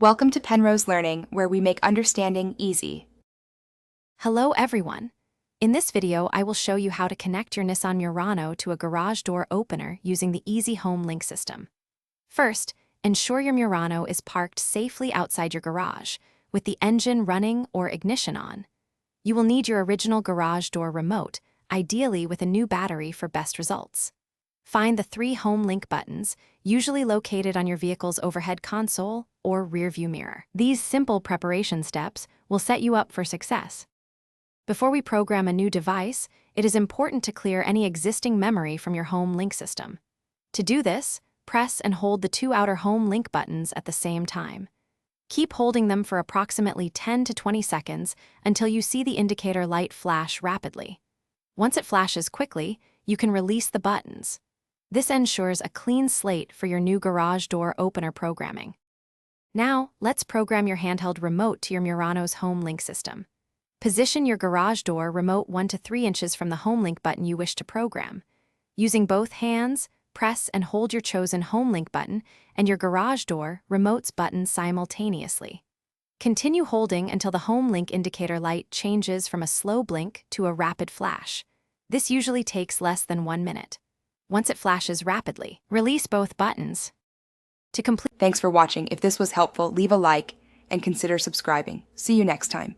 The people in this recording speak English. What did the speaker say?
Welcome to Penrose Learning, where we make understanding easy. Hello everyone. In this video, I will show you how to connect your Nissan Murano to a garage door opener using the Easy Home Link system. First, ensure your Murano is parked safely outside your garage, with the engine running or ignition on. You will need your original garage door remote, ideally with a new battery for best results. Find the 3 Home Link buttons, usually located on your vehicle's overhead console or rearview mirror. These simple preparation steps will set you up for success. Before we program a new device, it is important to clear any existing memory from your Home Link system. To do this, press and hold the 2 outer Home Link buttons at the same time. Keep holding them for approximately 10 to 20 seconds until you see the indicator light flash rapidly. Once it flashes quickly, you can release the buttons. This ensures a clean slate for your new garage door opener programming. Now, let's program your handheld remote to your Murano's Home Link system. Position your garage door remote 1 to 3 inches from the Home Link button you wish to program. Using both hands, press and hold your chosen Home Link button and your garage door remote's button simultaneously. Continue holding until the Home Link indicator light changes from a slow blink to a rapid flash. This usually takes less than 1 minute. Once it flashes rapidly, release both buttons. Thanks for watching. If this was helpful, leave a like and consider subscribing. See you next time.